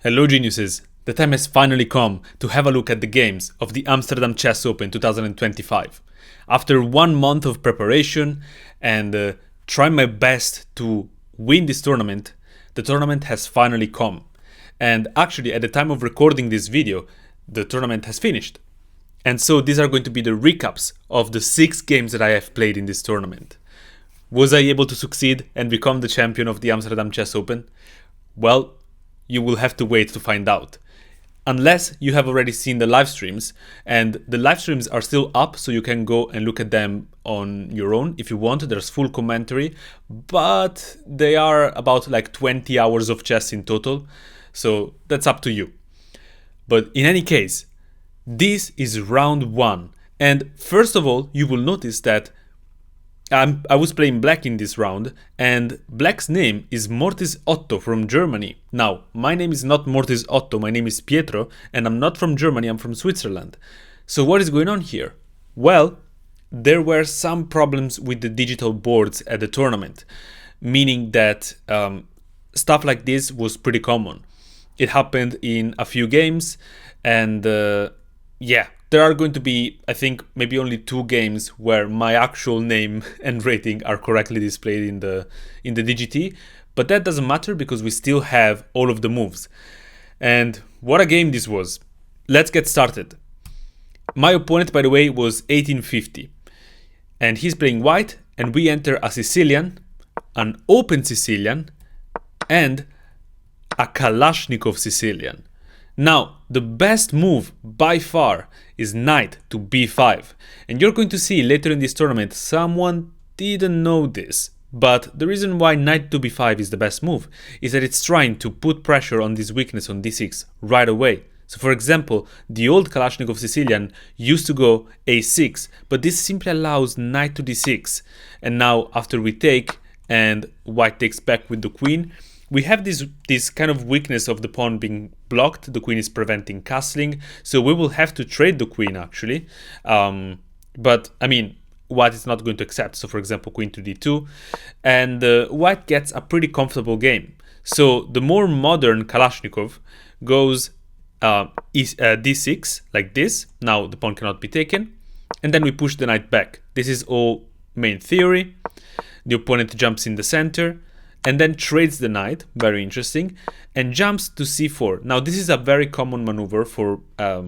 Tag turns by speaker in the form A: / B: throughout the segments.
A: Hello geniuses! The time has finally come to have a look at the games of the Amsterdam Chess Open 2025. After 1 month of preparation and trying my best to win this tournament, the tournament has finally come. And actually, at the time of recording this video, the tournament has finished. And so these are going to be the recaps of the 6 games that I have played in this tournament. Was I able to succeed and become the champion of the Amsterdam Chess Open? Well, you will have to wait to find out. Unless you have already seen the live streams, and the live streams are still up, so you can go and look at them on your own if you want. There's full commentary, but they are about like 20 hours of chess in total, so that's up to you. But in any case, this is round 1, and first of all, you will notice that I was playing black in this round, and black's name is Mortis Otto from Germany. Now, my name is not Mortis Otto, my name is Pietro, and I'm not from Germany, I'm from Switzerland. So what is going on here? Well, there were some problems with the digital boards at the tournament, meaning that stuff like this was pretty common. It happened in a few games, and yeah, there are going to be, I think, maybe only 2 games where my actual name and rating are correctly displayed in the DGT, but that doesn't matter because we still have all of the moves. And what a game this was. Let's get started. My opponent, by the way, was 1850, and he's playing white, and we enter a Sicilian, an open Sicilian, and a Kalashnikov Sicilian. Now, the best move by far is knight to b5, and you're going to see later in this tournament someone didn't know this, but the reason why knight to b5 is the best move is that it's trying to put pressure on this weakness on d6 right away. So for example, the old Kalashnikov Sicilian used to go a6, but this simply allows knight to d6, and now after we take and white takes back with the queen, we have this kind of weakness of the pawn being blocked. The queen is preventing castling, so we will have to trade the queen actually. But I mean, white is not going to accept. So for example, queen to d2, and white gets a pretty comfortable game. So the more modern Kalashnikov goes d6 like this. Now the pawn cannot be taken, and then we push the knight back. This is all main theory. The opponent jumps in the center, and then trades the knight, very interesting, and jumps to c4. Now this is a very common maneuver for a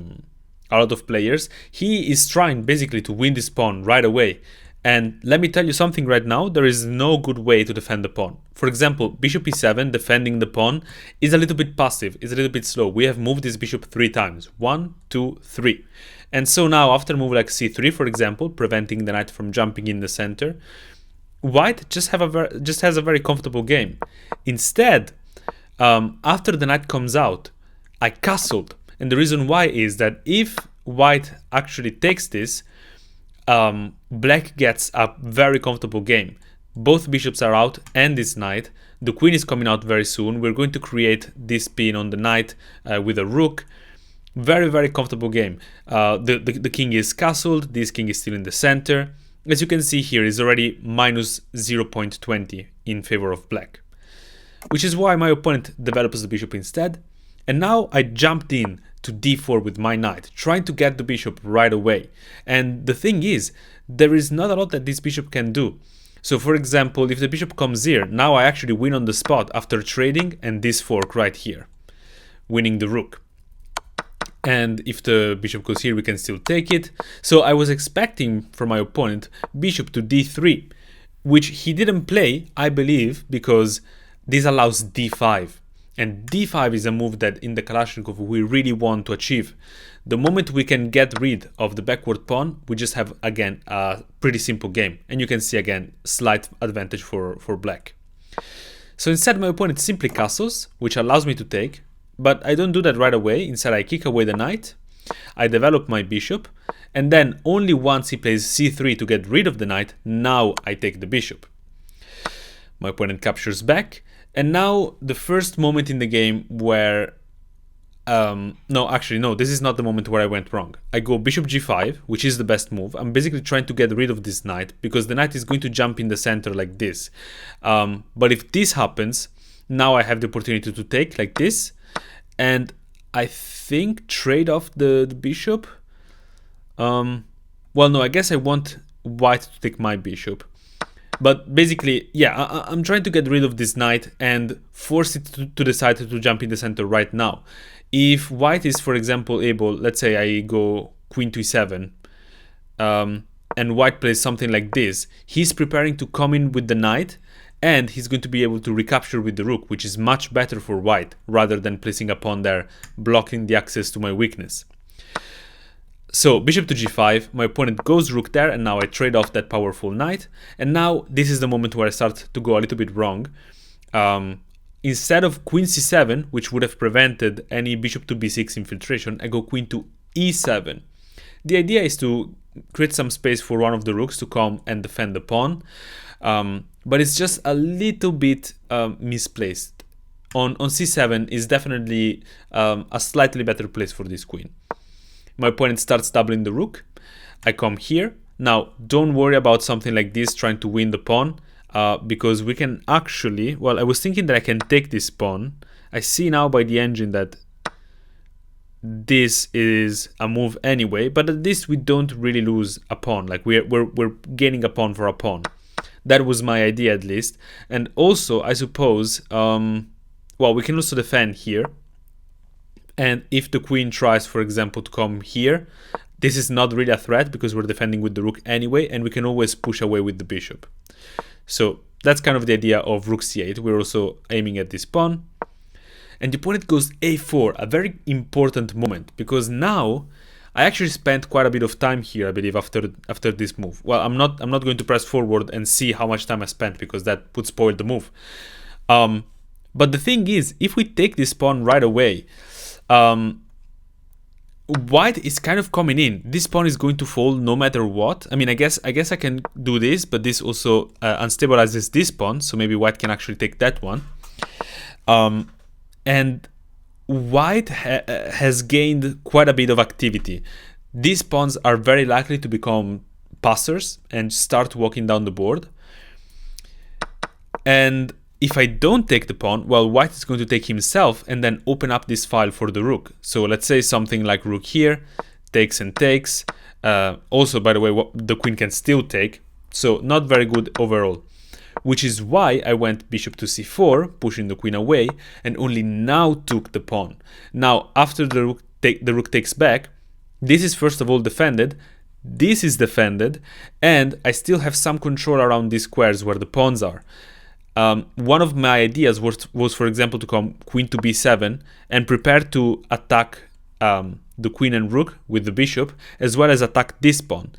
A: lot of players. He is trying basically to win this pawn right away. And let me tell you something right now, there is no good way to defend the pawn. For example, bishop e7 defending the pawn is a little bit passive, is a little bit slow. We have moved this bishop 3 times, 1, 2, 3. And so now after a move like c3, for example, preventing the knight from jumping in the center, white just has a very comfortable game. Instead, after the knight comes out, I castled, and the reason why is that if white actually takes this, black gets a very comfortable game. Both bishops are out, and this knight. The queen is coming out very soon. We're going to create this pin on the knight with a rook. Very, very comfortable game. The king is castled. This king is still in the center. As you can see here, is already minus 0.20 in favor of black, which is why my opponent develops the bishop instead. And now I jumped in to d4 with my knight, trying to get the bishop right away. And the thing is, there is not a lot that this bishop can do. So for example, if the bishop comes here, now I actually win on the spot after trading and this fork right here, winning the rook. And if the bishop goes here, we can still take it. So I was expecting from my opponent bishop to d3, which he didn't play, I believe, because this allows d5. And d5 is a move that in the Kalashnikov we really want to achieve. The moment we can get rid of the backward pawn, we just have, again, a pretty simple game. And you can see, again, slight advantage for black. So instead, my opponent simply castles, which allows me to take. But I don't do that right away. Instead, I kick away the knight, I develop my bishop, and then only once he plays c3 to get rid of the knight, now I take the bishop. My opponent captures back, and now the first moment in the game where... no, this is not the moment where I went wrong. I go bishop g5, which is the best move. I'm basically trying to get rid of this knight, because the knight is going to jump in the center like this. But if this happens, now I have the opportunity to take like this, and I think trade off the bishop. Well, no, I guess I want white to take my bishop. But basically, yeah, I'm trying to get rid of this knight and force it to decide to jump in the center right now. If white is, for example, able, let's say I go queen to e7, and white plays something like this, he's preparing to come in with the knight, and he's going to be able to recapture with the rook, which is much better for white, rather than placing a pawn there, blocking the access to my weakness. So bishop to g5, my opponent goes rook there, and now I trade off that powerful knight. And now this is the moment where I start to go a little bit wrong. Instead of queen c7, which would have prevented any bishop to b6 infiltration, I go queen to e7. The idea is to create some space for one of the rooks to come and defend the pawn, but it's just a little bit misplaced. On c7 is definitely a slightly better place for this queen. My opponent starts doubling the rook. I come here. Now, don't worry about something like this trying to win the pawn, because we can actually... Well, I was thinking that I can take this pawn. I see now by the engine that this is a move anyway, but at least we don't really lose a pawn. Like, we're gaining a pawn for a pawn. That was my idea, at least. And also, I suppose... well, we can also defend here. And if the queen tries, for example, to come here, this is not really a threat because we're defending with the rook anyway, and we can always push away with the bishop. So that's kind of the idea of rook c8. We're also aiming at this pawn. And the opponent goes a4, a very important moment, because now I actually spent quite a bit of time here, I believe, after this move. Well, I'm not going to press forward and see how much time I spent, because that would spoil the move. But the thing is, if we take this pawn right away, white is kind of coming in. This pawn is going to fall no matter what. I mean, I guess I can do this, but this also unstabilizes this pawn, so maybe white can actually take that one. And white has gained quite a bit of activity. These pawns are very likely to become passers and start walking down the board. And if I don't take the pawn, well, white is going to take himself and then open up this file for the rook. So let's say something like rook here, takes and takes. Also, by the way, the queen can still take. So not very good overall. Which is why I went bishop to c4, pushing the queen away, and only now took the pawn. Now, after the rook takes back, this is first of all defended, this is defended, and I still have some control around these squares where the pawns are. One of my ideas was, for example, to come queen to b7 and prepare to attack the queen and rook with the bishop, as well as attack this pawn.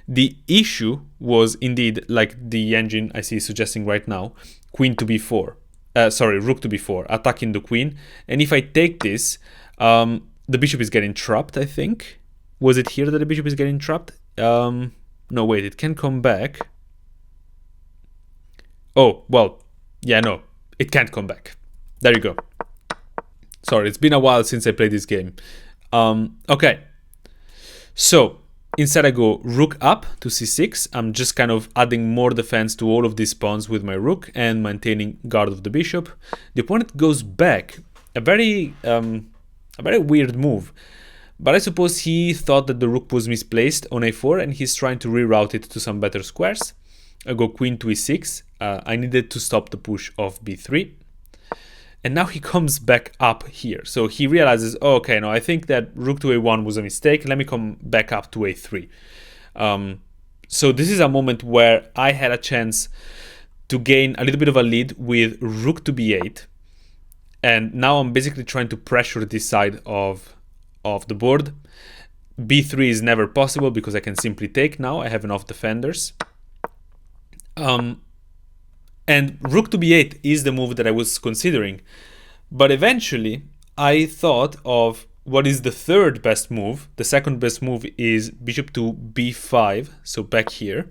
A: The issue was indeed, like the engine I see suggesting right now, queen to b4. Rook to b4, attacking the queen. And if I take this, the bishop is getting trapped, I think. Was it here that the bishop is getting trapped? No, wait, it can come back. Oh, well, yeah, no, it can't come back. There you go. Sorry, it's been a while since I played this game. Okay, so instead I go rook up to c6. I'm just kind of adding more defense to all of these pawns with my rook and maintaining guard of the bishop. The opponent goes back. A very weird move. But I suppose he thought that the rook was misplaced on a4 and he's trying to reroute it to some better squares. I go queen to e6. I needed to stop the push of b3. And now he comes back up here. So he realizes, oh, okay, no, I think that rook to a1 was a mistake. Let me come back up to a3. So this is a moment where I had a chance to gain a little bit of a lead with rook to b8. And now I'm basically trying to pressure this side of the board. b3 is never possible because I can simply take now. I have enough defenders. And rook to b8 is the move that I was considering. But eventually, I thought of what is the third best move. The second best move is bishop to b5, so back here.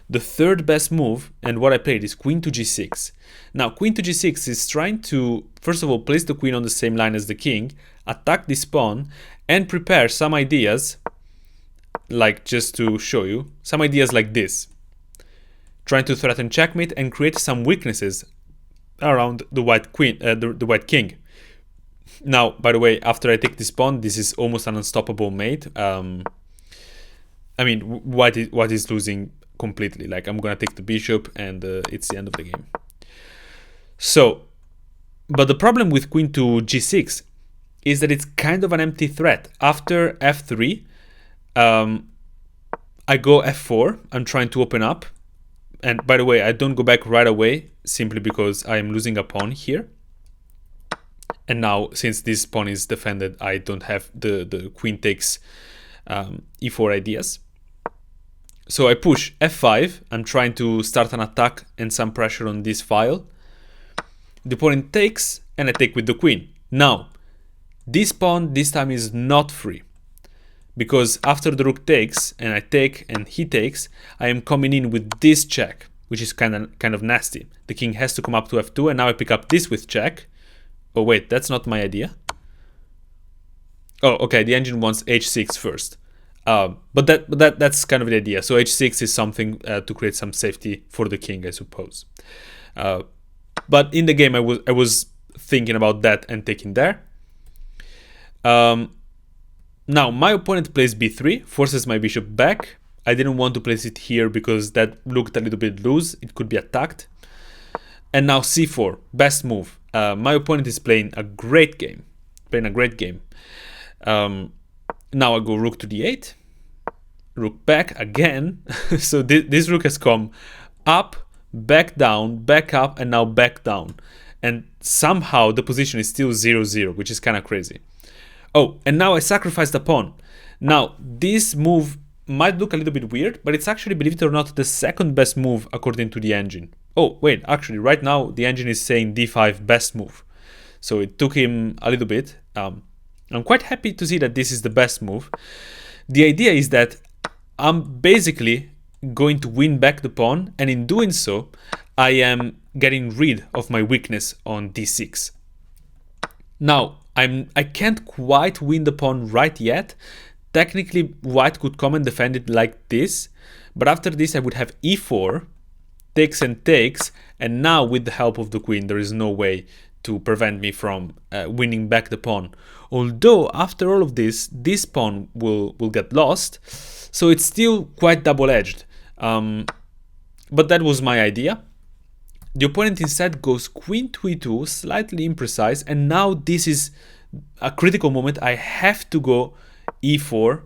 A: The third best move, and what I played, is queen to g6. Now, queen to g6 is trying to, first of all, place the queen on the same line as the king, attack this pawn, and prepare some ideas, like, just to show you, some ideas like this. Trying to threaten checkmate and create some weaknesses around the white queen, the white king. Now, by the way, after I take this pawn, this is almost an unstoppable mate. I mean, white is losing completely. Like, I'm gonna take the bishop, and it's the end of the game. So, but the problem with queen to g6 is that it's kind of an empty threat. After f3, I go f4. I'm trying to open up. And by the way, I don't go back right away, simply because I'm losing a pawn here. And now, since this pawn is defended, I don't have the queen takes e4 ideas. So I push f5. I'm trying to start an attack and some pressure on this file. The opponent takes, and I take with the queen. Now, this pawn this time is not free, because after the rook takes, and I take, and he takes, I am coming in with this check, which is kind of nasty. The king has to come up to f2, and now I pick up this with check. Oh wait, that's not my idea. Oh, okay, the engine wants h6 first. But that's kind of the idea. So h6 is something to create some safety for the king, I suppose. But in the game, I was thinking about that and taking there. Now my opponent plays b3, forces my bishop back. I didn't want to place it here because that looked a little bit loose. It could be attacked. And now c4, best move. My opponent is playing a great game. Now I go rook to d8, rook back again. So this rook has come up, back down, back up, and now back down. And somehow the position is still 0-0, which is kind of crazy. Oh, and now I sacrificed a pawn. Now, this move might look a little bit weird, but it's actually, believe it or not, the second best move according to the engine. Oh, wait, actually, right now the engine is saying d5 best move. So it took him a little bit. I'm quite happy to see that this is the best move. The idea is that I'm basically going to win back the pawn, and in doing so, I am getting rid of my weakness on d6. Now, I can't quite win the pawn right yet. Technically, white could come and defend it like this, but after this I would have e4, takes and takes, and now with the help of the queen, there is no way to prevent me from winning back the pawn. Although, after all of this, this pawn will get lost, so it's still quite double-edged. But that was my idea. The opponent instead goes queen to e2, slightly imprecise, and now this is a critical moment. I have to go e4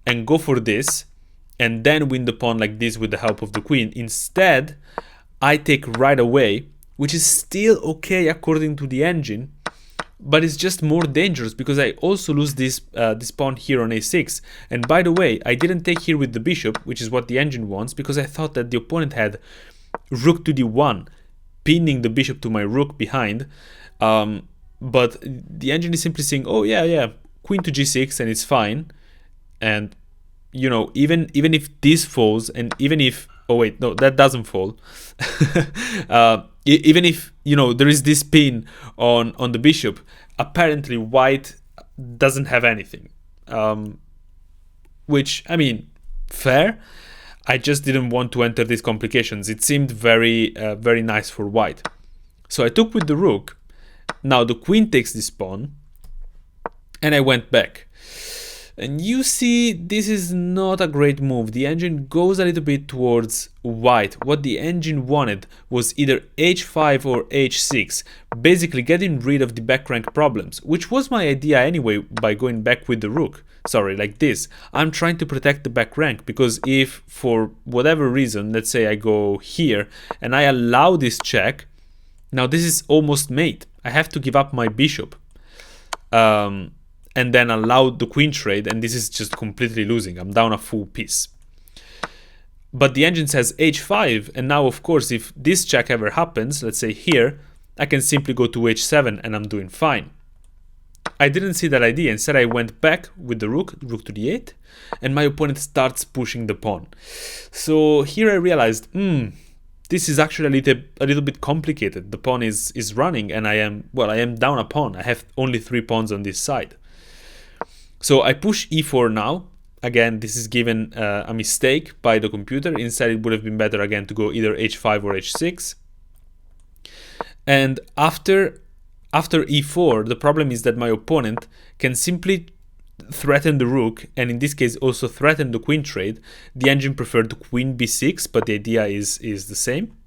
A: and go for this, and then win the pawn like this with the help of the queen. Instead, I take right away, which is still okay according to the engine, but it's just more dangerous because I also lose this pawn here on a6. And by the way, I didn't take here with the bishop, which is what the engine wants, because I thought that the opponent had rook to d1, pinning the bishop to my rook behind. But the engine is simply saying, oh yeah, queen to g6 and it's fine. And you know, even if this falls, and even if, oh wait, no, that doesn't fall. Even if, you know, there is this pin on the bishop, apparently white doesn't have anything. Which, I mean, fair. I just didn't want to enter these complications. It seemed very nice for white. So I took with the rook. Now the queen takes this pawn, and I went back. And you see, this is not a great move. The engine goes a little bit towards white. What the engine wanted was either h5 or h6, basically getting rid of the back rank problems, which was my idea anyway by going back with the rook. Sorry, like this. I'm trying to protect the back rank, because if for whatever reason, let's say I go here and I allow this check, now this is almost mate. I have to give up my bishop. And then allow the queen trade, and this is just completely losing. I'm down a full piece. But the engine says h5, and now of course if this check ever happens, let's say here, I can simply go to h7 and I'm doing fine. I didn't see that idea. Instead I went back with the rook to d8, and my opponent starts pushing the pawn. So here I realized, this is actually a little bit complicated. The pawn is running, and I am down a pawn. I have only 3 pawns on this side. So I push e4 now. Again, this is given a mistake by the computer. Instead, it would have been better again to go either h5 or h6. And after after e4, the problem is that my opponent can simply threaten the rook, and in this case also threaten the queen trade. The engine preferred queen b6, but the idea is the same.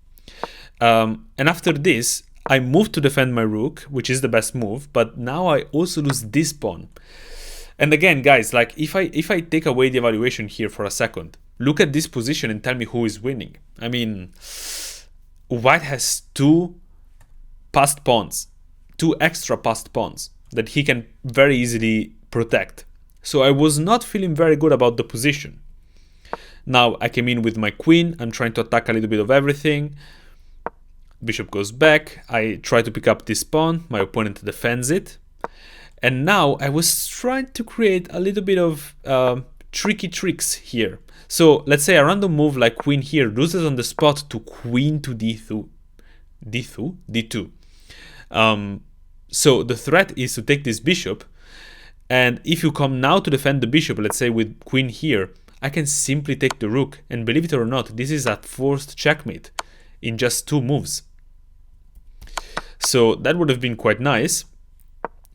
A: And after this, I move to defend my rook, which is the best move, but now I also lose this pawn. And again, guys, like if I take away the evaluation here for a second, look at this position and tell me who is winning. I mean, white has two passed pawns, two extra passed pawns that he can very easily protect. So I was not feeling very good about the position. Now I came in with my queen. I'm trying to attack a little bit of everything. Bishop goes back. I try to pick up this pawn. My opponent defends it. And now I was trying to create a little bit of tricky tricks here. So let's say a random move like queen here loses on the spot to queen to d2. D2. So the threat is to take this bishop. And if you come now to defend the bishop, let's say with queen here, I can simply take the rook. And believe it or not, this is a forced checkmate in just 2 moves. So that would have been quite nice.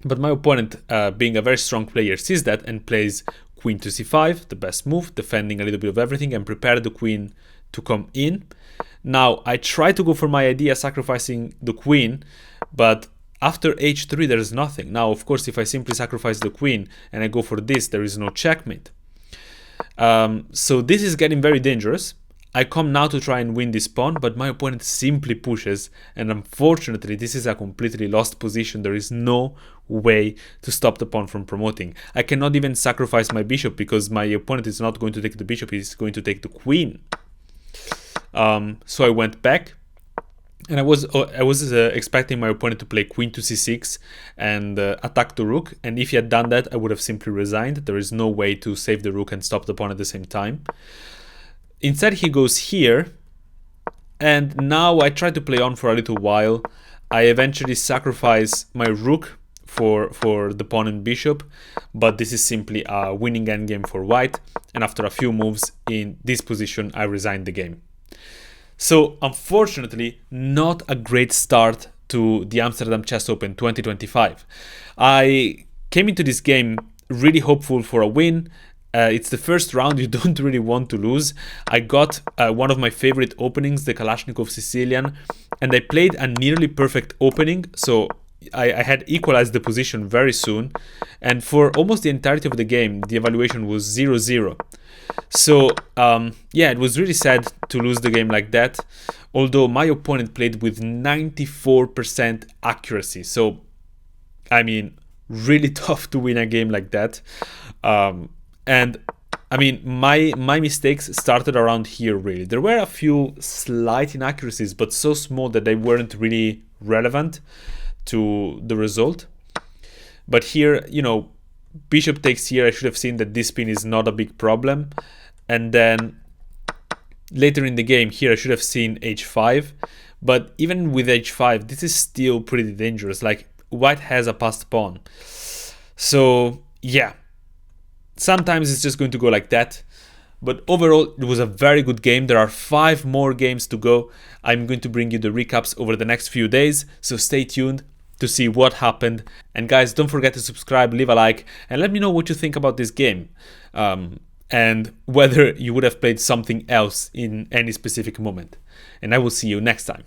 A: But my opponent, being a very strong player, sees that and plays queen to c5, the best move, defending a little bit of everything and prepare the queen to come in. Now, I try to go for my idea, sacrificing the queen, but after h3, there is nothing. Now, of course, if I simply sacrifice the queen and I go for this, there is no checkmate. So this is getting very dangerous. I come now to try and win this pawn, but my opponent simply pushes, and unfortunately this is a completely lost position. There is no way to stop the pawn from promoting. I cannot even sacrifice my bishop because my opponent is not going to take the bishop, he's going to take the queen. So I went back, and I was expecting my opponent to play queen to c6 and attack the rook, and if he had done that I would have simply resigned. There is no way to save the rook and stop the pawn at the same time. Instead, he goes here, and now I try to play on for a little while. I eventually sacrifice my rook for the pawn and bishop, but this is simply a winning endgame for white, and after a few moves in this position, I resigned the game. So, unfortunately, not a great start to the Amsterdam Chess Open 2025. I came into this game really hopeful for a win. It's the first round, you don't really want to lose. I got one of my favorite openings, the Kalashnikov Sicilian, and I played a nearly perfect opening, so I had equalized the position very soon, and for almost the entirety of the game, the evaluation was 0-0. So, yeah, it was really sad to lose the game like that, although my opponent played with 94% accuracy, so, I mean, really tough to win a game like that. And I mean, my mistakes started around here, really. There were a few slight inaccuracies, but so small that they weren't really relevant to the result. But here, you know, bishop takes here. I should have seen that this pin is not a big problem. And then later in the game here, I should have seen h5. But even with h5, this is still pretty dangerous. Like, white has a passed pawn. So, yeah. Sometimes it's just going to go like that, but overall it was a very good game. There are 5 more games to go. I'm going to bring you the recaps over the next few days, so stay tuned to see what happened. And guys, don't forget to subscribe, leave a like, and let me know what you think about this game, and whether you would have played something else in any specific moment. And I will see you next time.